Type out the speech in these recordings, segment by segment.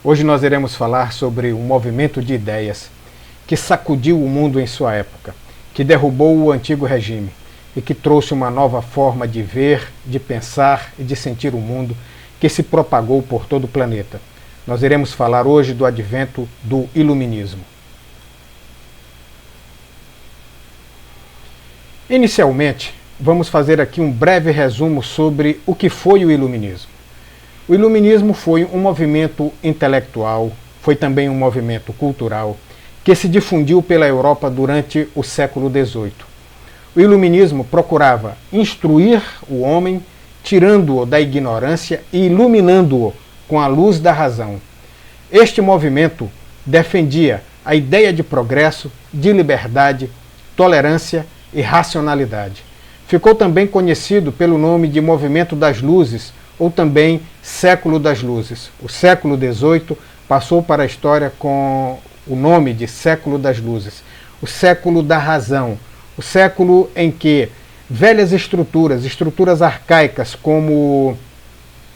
Hoje nós iremos falar sobre um movimento de ideias que sacudiu o mundo em sua época, que derrubou o antigo regime e que trouxe uma nova forma de ver, de pensar e de sentir o mundo que se propagou por todo o planeta. Nós iremos falar hoje do advento do Iluminismo. Inicialmente, vamos fazer aqui um breve resumo sobre o que foi o Iluminismo. O Iluminismo foi um movimento intelectual, foi também um movimento cultural, que se difundiu pela Europa durante o século XVIII. O Iluminismo procurava instruir o homem, tirando-o da ignorância e iluminando-o com a luz da razão. Este movimento defendia a ideia de progresso, de liberdade, tolerância e racionalidade. Ficou também conhecido pelo nome de Movimento das Luzes, ou também Século das Luzes. O século XVIII passou para a história com o nome de Século das Luzes, o século da razão, o século em que velhas estruturas arcaicas como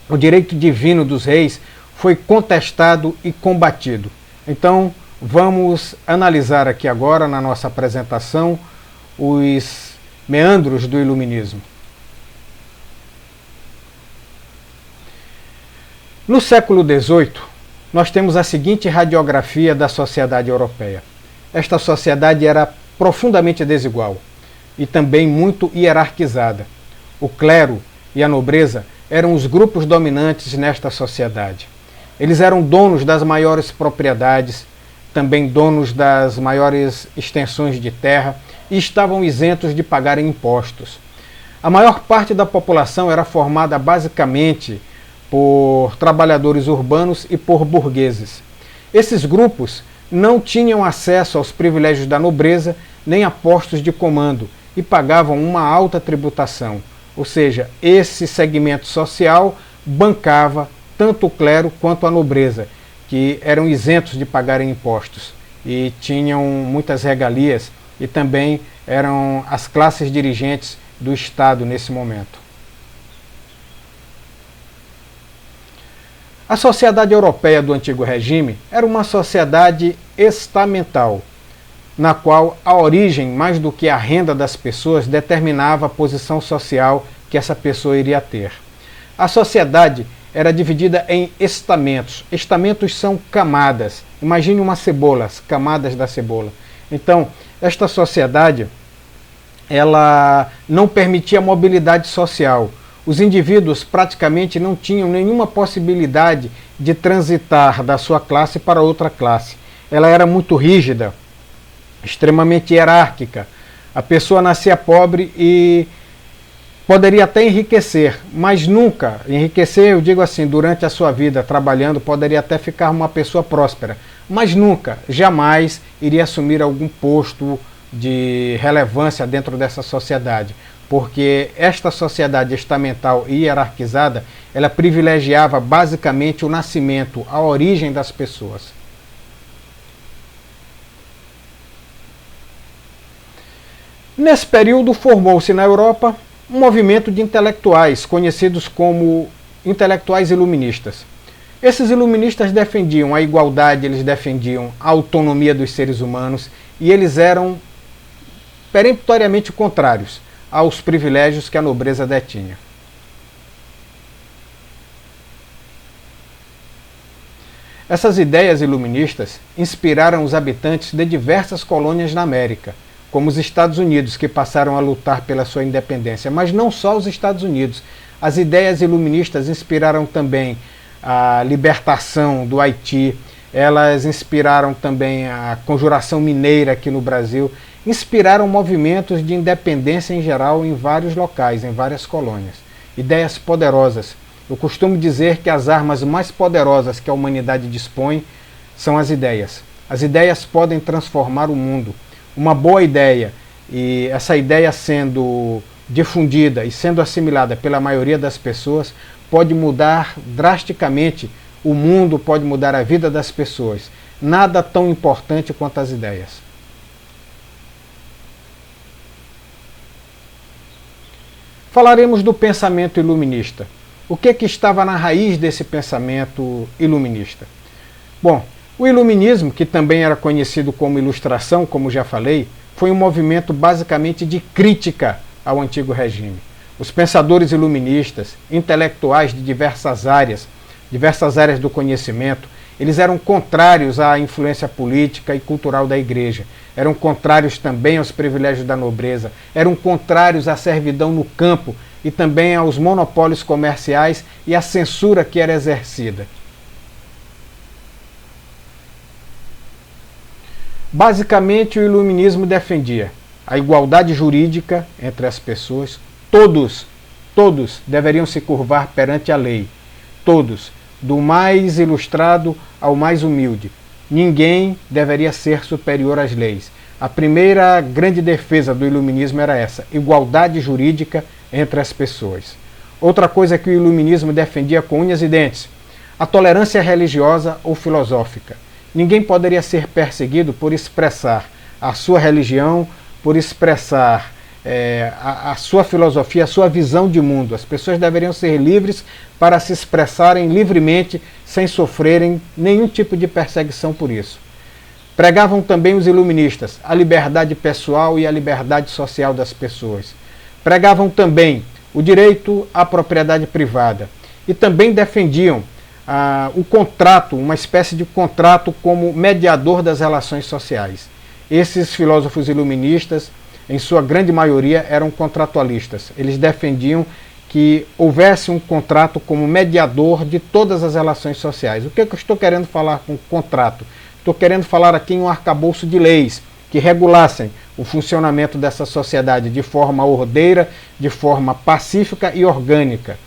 o direito divino dos reis foi contestado e combatido. Então, vamos analisar aqui agora na nossa apresentação os meandros do Iluminismo. No século XVIII, nós temos a seguinte radiografia da sociedade europeia. Esta sociedade era profundamente desigual e também muito hierarquizada. O clero e a nobreza eram os grupos dominantes nesta sociedade. Eles eram donos das maiores propriedades, também donos das maiores extensões de terra e estavam isentos de pagarem impostos. A maior parte da população era formada basicamente por trabalhadores urbanos e por burgueses. Esses grupos não tinham acesso aos privilégios da nobreza nem a postos de comando e pagavam uma alta tributação, ou seja, esse segmento social bancava tanto o clero quanto a nobreza, que eram isentos de pagarem impostos e tinham muitas regalias e também eram as classes dirigentes do Estado nesse momento. A sociedade europeia do antigo regime era uma sociedade estamental, na qual a origem, mais do que a renda das pessoas, determinava a posição social que essa pessoa iria ter. A sociedade era dividida em estamentos. Estamentos são camadas. Imagine uma cebola, as camadas da cebola. Então, esta sociedade, ela não permitia mobilidade social. Os indivíduos praticamente não tinham nenhuma possibilidade de transitar da sua classe para outra classe. Ela era muito rígida, extremamente hierárquica. A pessoa nascia pobre e poderia até enriquecer, mas nunca enriquecer, eu digo assim, durante a sua vida trabalhando, poderia até ficar uma pessoa próspera, mas nunca, jamais iria assumir algum posto de relevância dentro dessa sociedade. Porque esta sociedade estamental e hierarquizada, ela privilegiava basicamente o nascimento, a origem das pessoas. Nesse período formou-se na Europa um movimento de intelectuais, conhecidos como intelectuais iluministas. Esses iluministas defendiam a igualdade, eles defendiam a autonomia dos seres humanos e eles eram peremptoriamente contrários aos privilégios que a nobreza detinha. Essas ideias iluministas inspiraram os habitantes de diversas colônias na América, como os Estados Unidos, que passaram a lutar pela sua independência, mas não só os Estados Unidos. As ideias iluministas inspiraram também a libertação do Haiti, elas inspiraram também a Conjuração Mineira aqui no Brasil, inspiraram movimentos de independência em geral em vários locais, em várias colônias. Ideias poderosas. Eu costumo dizer que as armas mais poderosas que a humanidade dispõe são as ideias. As ideias podem transformar o mundo. Uma boa ideia, e essa ideia sendo difundida e sendo assimilada pela maioria das pessoas, pode mudar drasticamente o mundo, pode mudar a vida das pessoas. Nada tão importante quanto as ideias. Falaremos do pensamento iluminista. O que estava na raiz desse pensamento iluminista? Bom, o iluminismo, que também era conhecido como ilustração, como já falei, foi um movimento basicamente de crítica ao antigo regime. Os pensadores iluministas, intelectuais de diversas áreas do conhecimento, eles eram contrários à influência política e cultural da igreja, eram contrários também aos privilégios da nobreza, eram contrários à servidão no campo e também aos monopólios comerciais e à censura que era exercida. Basicamente, o iluminismo defendia a igualdade jurídica entre as pessoas. Todos deveriam se curvar perante a lei. Todos, do mais ilustrado ao mais humilde. Ninguém deveria ser superior às leis. A primeira grande defesa do iluminismo era essa: igualdade jurídica entre as pessoas. Outra coisa que o iluminismo defendia com unhas e dentes: a tolerância religiosa ou filosófica. Ninguém poderia ser perseguido por expressar a sua religião, por expressar a sua filosofia, a sua visão de mundo. As pessoas deveriam ser livres para se expressarem livremente, sem sofrerem nenhum tipo de perseguição por isso. Pregavam também os iluministas a liberdade pessoal e a liberdade social das pessoas. Pregavam também o direito à propriedade privada. E também defendiam o contrato, uma espécie de contrato como mediador das relações sociais. Esses filósofos iluministas, em sua grande maioria, eram contratualistas. Eles defendiam que houvesse um contrato como mediador de todas as relações sociais. O que eu estou querendo falar com contrato? Estou querendo falar aqui em um arcabouço de leis que regulassem o funcionamento dessa sociedade de forma ordeira, de forma pacífica e orgânica.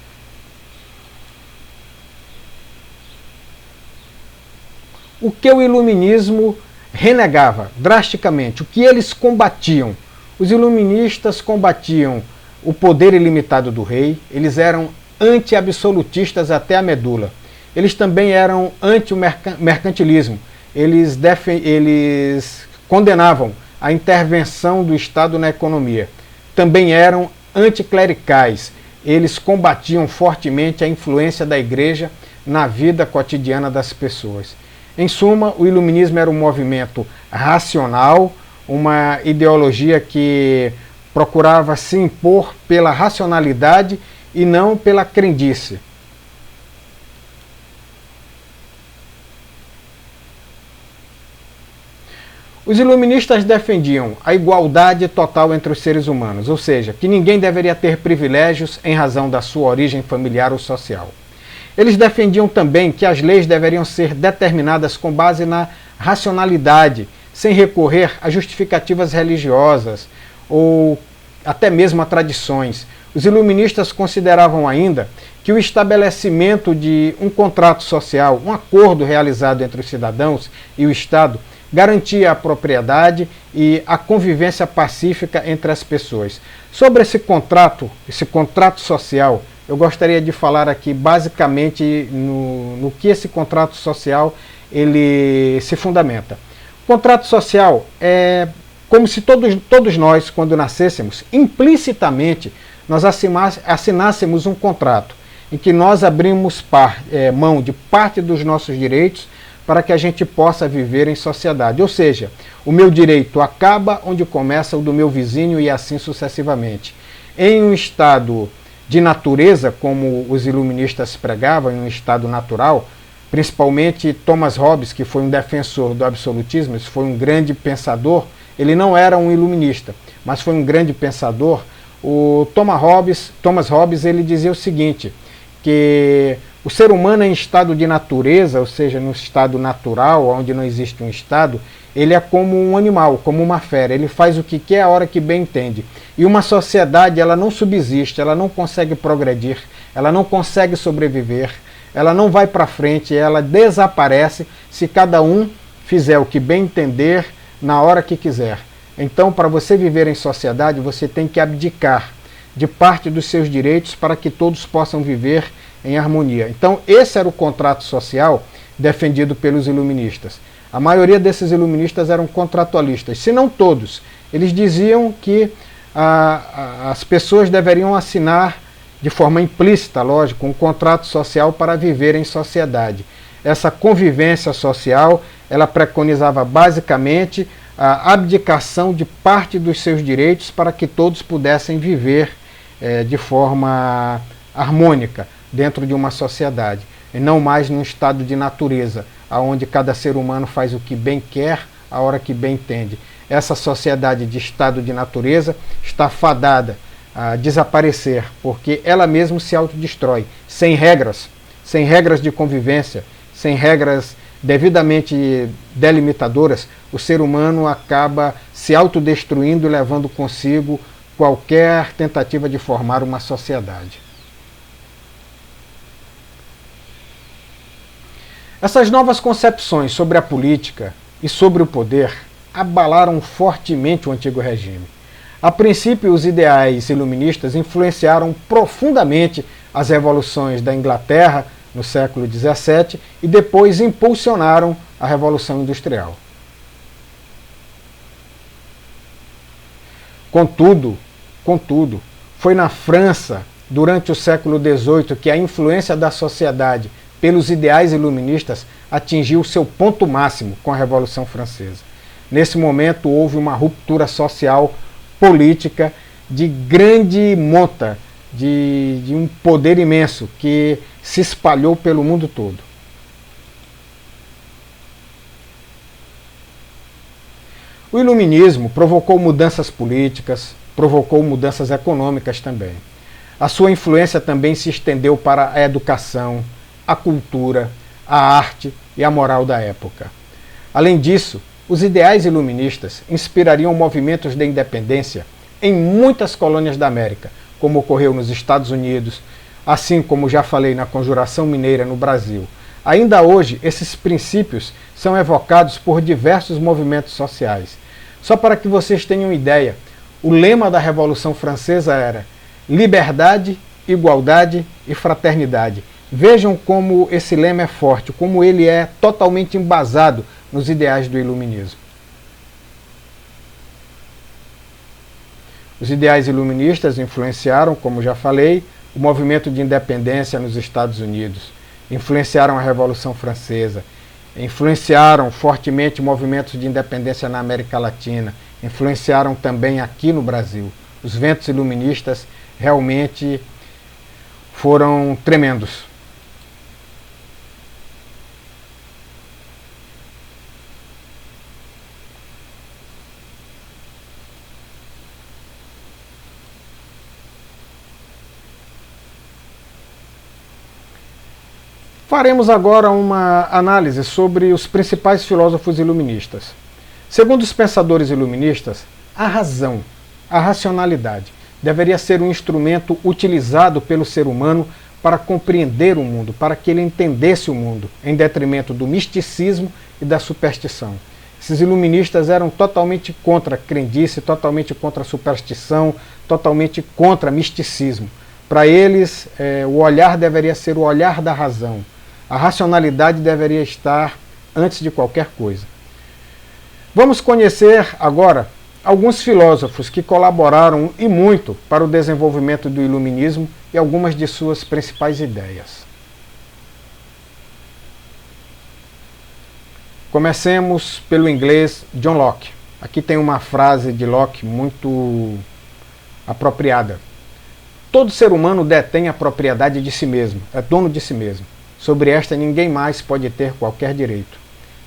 O que o iluminismo renegava drasticamente, o que eles combatiam? Os iluministas combatiam o poder ilimitado do rei, eles eram anti-absolutistas até a medula. Eles também eram anti-mercantilismo, eles condenavam a intervenção do Estado na economia. Também eram anticlericais, eles combatiam fortemente a influência da igreja na vida cotidiana das pessoas. Em suma, o iluminismo era um movimento racional, uma ideologia que procurava se impor pela racionalidade e não pela crendice. Os iluministas defendiam a igualdade total entre os seres humanos, ou seja, que ninguém deveria ter privilégios em razão da sua origem familiar ou social. Eles defendiam também que as leis deveriam ser determinadas com base na racionalidade, sem recorrer a justificativas religiosas ou até mesmo a tradições. Os iluministas consideravam ainda que o estabelecimento de um contrato social, um acordo realizado entre os cidadãos e o Estado, garantia a propriedade e a convivência pacífica entre as pessoas. Sobre esse contrato social, eu gostaria de falar aqui basicamente no que esse contrato social ele se fundamenta. O contrato social é como se todos nós, quando nascêssemos, implicitamente nós assinássemos um contrato em que nós abrimos mão de parte dos nossos direitos para que a gente possa viver em sociedade. Ou seja, o meu direito acaba onde começa o do meu vizinho e assim sucessivamente. Em um estado de natureza, como os iluministas pregavam, em um estado natural, principalmente Thomas Hobbes, que foi um defensor do absolutismo, foi um grande pensador, ele não era um iluminista, mas foi um grande pensador. O Thomas Hobbes ele dizia o seguinte, que o ser humano em estado de natureza, ou seja, no estado natural, onde não existe um estado, ele é como um animal, como uma fera, ele faz o que quer a hora que bem entende. E uma sociedade, ela não subsiste, ela não consegue progredir, ela não consegue sobreviver, ela não vai para frente, ela desaparece se cada um fizer o que bem entender na hora que quiser. Então, para você viver em sociedade, você tem que abdicar de parte dos seus direitos para que todos possam viver em harmonia. Então, esse era o contrato social defendido pelos iluministas. A maioria desses iluministas eram contratualistas, se não todos. Eles diziam que as pessoas deveriam assinar de forma implícita, lógico, um contrato social para viver em sociedade. Essa convivência social, ela preconizava basicamente a abdicação de parte dos seus direitos para que todos pudessem viver de forma harmônica dentro de uma sociedade, e não mais num estado de natureza, onde cada ser humano faz o que bem quer, a hora que bem entende. Essa sociedade de estado de natureza está fadada a desaparecer, porque ela mesma se autodestrói, sem regras de convivência, sem regras devidamente delimitadoras. O ser humano acaba se autodestruindo e levando consigo qualquer tentativa de formar uma sociedade. Essas novas concepções sobre a política e sobre o poder abalaram fortemente o antigo regime. A princípio, os ideais iluministas influenciaram profundamente as revoluções da Inglaterra no século XVII e depois impulsionaram a Revolução Industrial. Contudo, foi na França, durante o século XVIII, que a influência da sociedade pelos ideais iluministas atingiu seu ponto máximo com a Revolução Francesa. Nesse momento houve uma ruptura social, política, de grande monta, de um poder imenso que se espalhou pelo mundo todo. O iluminismo provocou mudanças políticas, provocou mudanças econômicas também. A sua influência também se estendeu para a educação, a cultura, a arte e a moral da época. Além disso, os ideais iluministas inspirariam movimentos de independência em muitas colônias da América, como ocorreu nos Estados Unidos, assim como já falei na Conjuração Mineira no Brasil. Ainda hoje, esses princípios são evocados por diversos movimentos sociais. Só para que vocês tenham ideia, o lema da Revolução Francesa era liberdade, igualdade e fraternidade. Vejam como esse lema é forte, como ele é totalmente embasado nos ideais do iluminismo. Os ideais iluministas influenciaram, como já falei, o movimento de independência nos Estados Unidos, influenciaram a Revolução Francesa, influenciaram fortemente movimentos de independência na América Latina, influenciaram também aqui no Brasil. Os ventos iluministas realmente foram tremendos. Faremos agora uma análise sobre os principais filósofos iluministas. Segundo os pensadores iluministas, a razão, a racionalidade, deveria ser um instrumento utilizado pelo ser humano para compreender o mundo, para que ele entendesse o mundo, em detrimento do misticismo e da superstição. Esses iluministas eram totalmente contra a crendice, totalmente contra a superstição, totalmente contra misticismo. Para eles, o olhar deveria ser o olhar da razão. A racionalidade deveria estar antes de qualquer coisa. Vamos conhecer agora alguns filósofos que colaboraram e muito para o desenvolvimento do iluminismo e algumas de suas principais ideias. Comecemos pelo inglês John Locke. Aqui tem uma frase de Locke muito apropriada. Todo ser humano detém a propriedade de si mesmo, é dono de si mesmo. Sobre esta ninguém mais pode ter qualquer direito.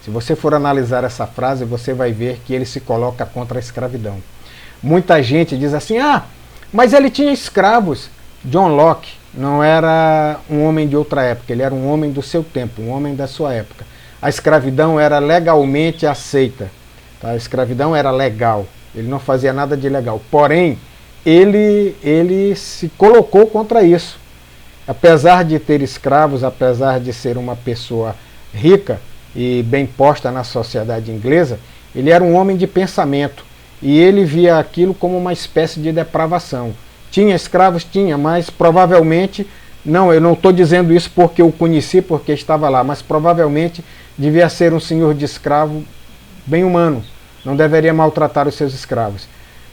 Se você for analisar essa frase, você vai ver que ele se coloca contra a escravidão. Muita gente diz assim, mas ele tinha escravos. John Locke não era um homem de outra época, ele era um homem do seu tempo, um homem da sua época. A escravidão era legalmente aceita. Tá? A escravidão era legal, ele não fazia nada de ilegal. Porém, ele se colocou contra isso. Apesar de ter escravos, apesar de ser uma pessoa rica e bem posta na sociedade inglesa, ele era um homem de pensamento e ele via aquilo como uma espécie de depravação. Tinha escravos? Tinha, mas provavelmente, eu não estou dizendo isso porque eu conheci, porque estava lá, mas provavelmente devia ser um senhor de escravo bem humano, não deveria maltratar os seus escravos.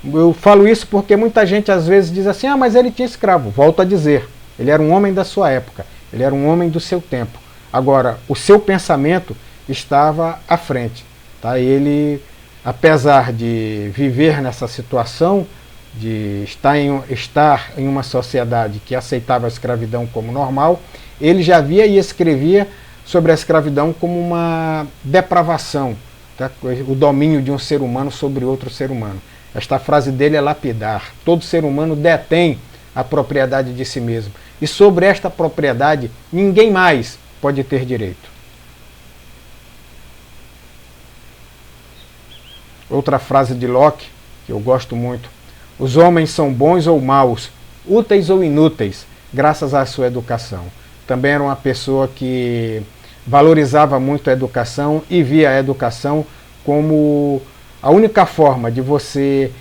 Eu falo isso porque muita gente às vezes diz assim, ah, mas ele tinha escravo. Volto a dizer, ele era um homem da sua época, ele era um homem do seu tempo. Agora, o seu pensamento estava à frente. Tá? Ele, apesar de viver nessa situação, de estar em uma sociedade que aceitava a escravidão como normal, ele já via e escrevia sobre a escravidão como uma depravação, tá? O domínio de um ser humano sobre outro ser humano. Esta frase dele é lapidar. Todo ser humano detém a propriedade de si mesmo. E sobre esta propriedade, ninguém mais pode ter direito. Outra frase de Locke, que eu gosto muito. Os homens são bons ou maus, úteis ou inúteis, graças à sua educação. Também era uma pessoa que valorizava muito a educação e via a educação como a única forma de você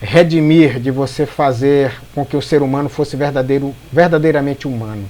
redimir, de você fazer com que o ser humano fosse verdadeiramente humano.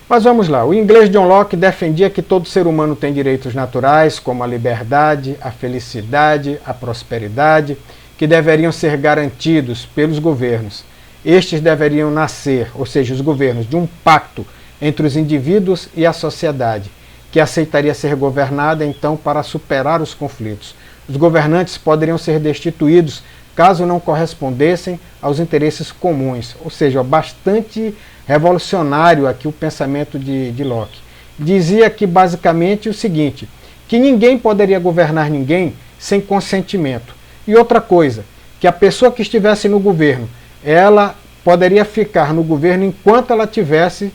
Mas vamos lá, o inglês John Locke defendia que todo ser humano tem direitos naturais, como a liberdade, a felicidade, a prosperidade, que deveriam ser garantidos pelos governos. Estes deveriam nascer, ou seja, os governos, de um pacto entre os indivíduos e a sociedade, que aceitaria ser governada então para superar os conflitos. Os governantes poderiam ser destituídos caso não correspondessem aos interesses comuns, ou seja, bastante revolucionário aqui o pensamento de Locke. Dizia que basicamente o seguinte, que ninguém poderia governar ninguém sem consentimento. E outra coisa, que a pessoa que estivesse no governo, ela poderia ficar no governo enquanto ela estivesse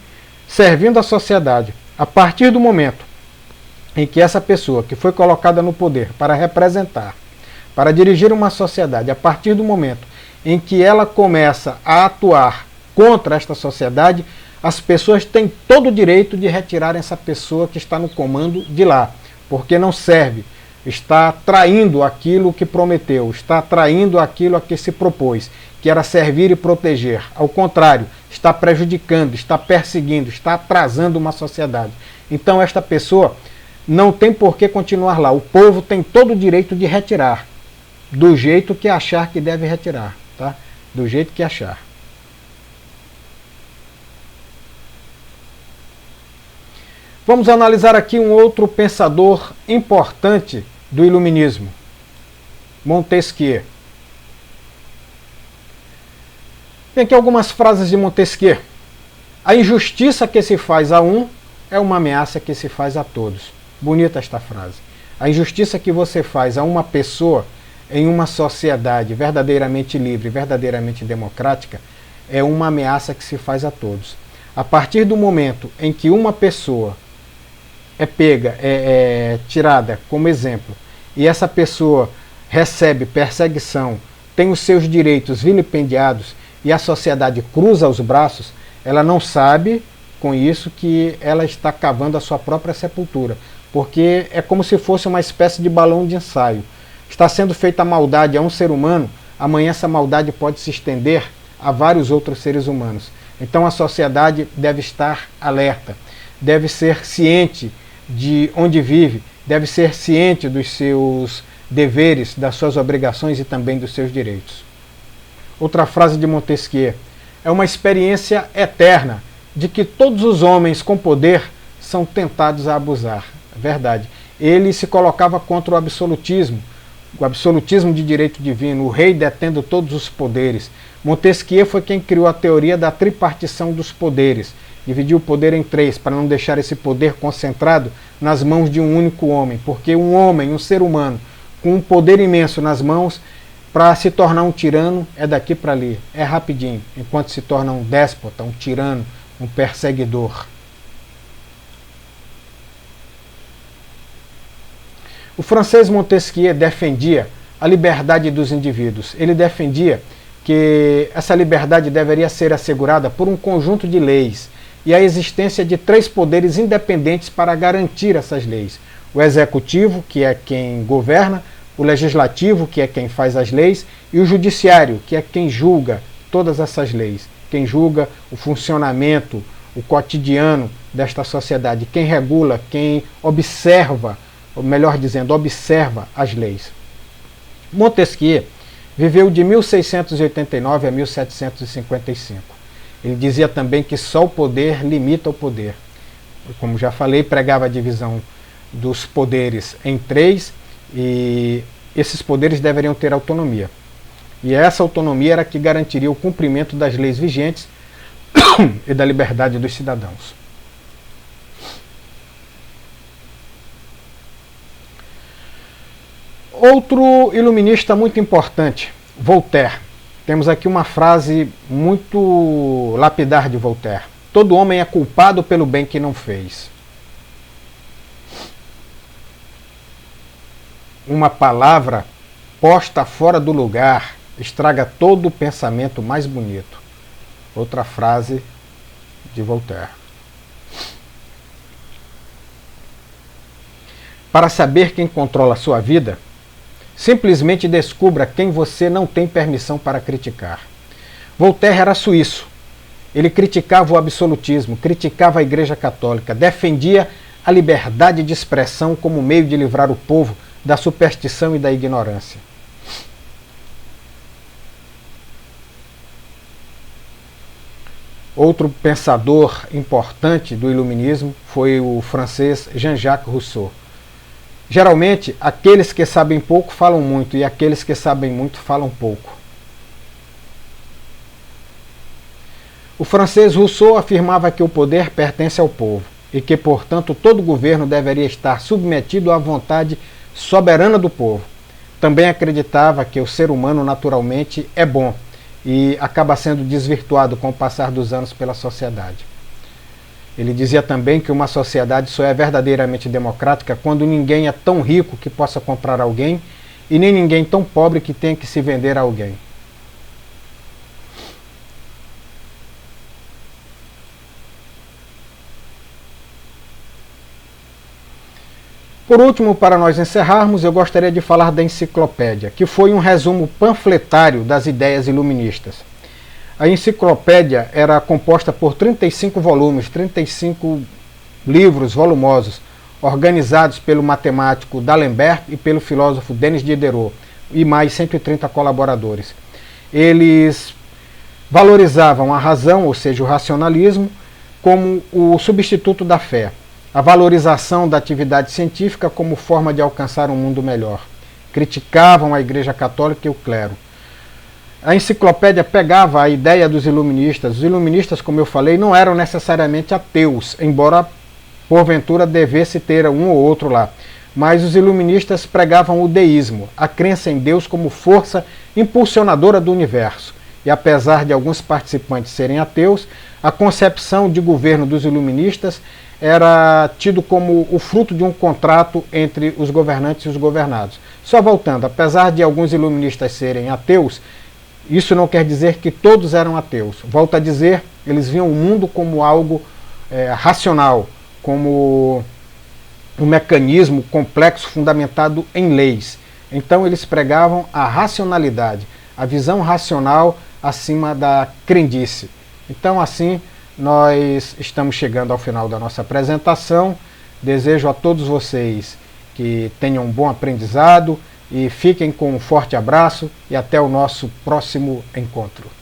servindo a sociedade. A partir do momento em que essa pessoa que foi colocada no poder para representar, para dirigir uma sociedade, a partir do momento em que ela começa a atuar contra esta sociedade, as pessoas têm todo o direito de retirar essa pessoa que está no comando de lá, porque não serve, está traindo aquilo que prometeu, está traindo aquilo a que se propôs, que era servir e proteger. Ao contrário, está prejudicando, está perseguindo, está atrasando uma sociedade. Então esta pessoa não tem por que continuar lá. O povo tem todo o direito de retirar, do jeito que achar que deve retirar, tá? Do jeito que achar. Vamos analisar aqui um outro pensador importante do Iluminismo, Montesquieu. Tem aqui algumas frases de Montesquieu. A injustiça que se faz a um é uma ameaça que se faz a todos. Bonita esta frase. A injustiça que você faz a uma pessoa em uma sociedade verdadeiramente livre, verdadeiramente democrática, é uma ameaça que se faz a todos. A partir do momento em que uma pessoa é pega, é tirada como exemplo, e essa pessoa recebe perseguição, tem os seus direitos vilipendiados, e a sociedade cruza os braços, ela não sabe com isso que ela está cavando a sua própria sepultura, porque é como se fosse uma espécie de balão de ensaio. Está sendo feita maldade a um ser humano, amanhã essa maldade pode se estender a vários outros seres humanos. Então a sociedade deve estar alerta, deve ser ciente de onde vive, deve ser ciente dos seus deveres, das suas obrigações e também dos seus direitos. Outra frase de Montesquieu: é uma experiência eterna de que todos os homens com poder são tentados a abusar. É verdade. Ele se colocava contra o absolutismo de direito divino, o rei detendo todos os poderes. Montesquieu foi quem criou a teoria da tripartição dos poderes. Dividiu o poder em três, para não deixar esse poder concentrado nas mãos de um único homem. Porque um homem, um ser humano, com um poder imenso nas mãos, para se tornar um tirano, é daqui para ali, é rapidinho. Enquanto se torna um déspota, um tirano, um perseguidor. O francês Montesquieu defendia a liberdade dos indivíduos. Ele defendia que essa liberdade deveria ser assegurada por um conjunto de leis e a existência de três poderes independentes para garantir essas leis. O executivo, que é quem governa, o legislativo, que é quem faz as leis, e o judiciário, que é quem julga todas essas leis, quem julga o funcionamento, o cotidiano desta sociedade, quem regula, quem observa ou melhor dizendo, observa as leis. Montesquieu viveu de 1689 a 1755. Ele dizia também que só o poder limita o poder. Como já falei, pregava a divisão dos poderes em 3 e esses poderes deveriam ter autonomia. E essa autonomia era que garantiria o cumprimento das leis vigentes e da liberdade dos cidadãos. Outro iluminista muito importante, Voltaire. Temos aqui uma frase muito lapidar de Voltaire. Todo homem é culpado pelo bem que não fez. Uma palavra posta fora do lugar estraga todo o pensamento mais bonito. Outra frase de Voltaire. Para saber quem controla a sua vida, simplesmente descubra quem você não tem permissão para criticar. Voltaire era suíço. Ele criticava o absolutismo, criticava a Igreja Católica, defendia a liberdade de expressão como meio de livrar o povo da superstição e da ignorância. Outro pensador importante do iluminismo foi o francês Jean-Jacques Rousseau. Geralmente, aqueles que sabem pouco falam muito e aqueles que sabem muito falam pouco. O francês Rousseau afirmava que o poder pertence ao povo e que, portanto, todo governo deveria estar submetido à vontade soberana do povo. Também acreditava que o ser humano naturalmente é bom e acaba sendo desvirtuado com o passar dos anos pela sociedade. Ele dizia também que uma sociedade só é verdadeiramente democrática quando ninguém é tão rico que possa comprar alguém e nem ninguém tão pobre que tenha que se vender a alguém. Por último, para nós encerrarmos, eu gostaria de falar da enciclopédia, que foi um resumo panfletário das ideias iluministas. A enciclopédia era composta por 35 volumes, 35 livros volumosos, organizados pelo matemático D'Alembert e pelo filósofo Denis Diderot, e mais 130 colaboradores. Eles valorizavam a razão, ou seja, o racionalismo, como o substituto da fé, a valorização da atividade científica como forma de alcançar um mundo melhor. Criticavam a Igreja Católica e o clero. A enciclopédia pegava a ideia dos iluministas. Os iluministas, como eu falei, não eram necessariamente ateus, embora porventura devesse ter um ou outro lá. Mas os iluministas pregavam o deísmo, a crença em Deus como força impulsionadora do universo. E apesar de alguns participantes serem ateus, a concepção de governo dos iluministas era tido como o fruto de um contrato entre os governantes e os governados. Só voltando, apesar de alguns iluministas serem ateus, isso não quer dizer que todos eram ateus. Volto a dizer, eles viam o mundo como algo racional, como um mecanismo complexo fundamentado em leis. Então eles pregavam a racionalidade, a visão racional acima da crendice. Então assim, nós estamos chegando ao final da nossa apresentação. Desejo a todos vocês que tenham um bom aprendizado e fiquem com um forte abraço e até o nosso próximo encontro.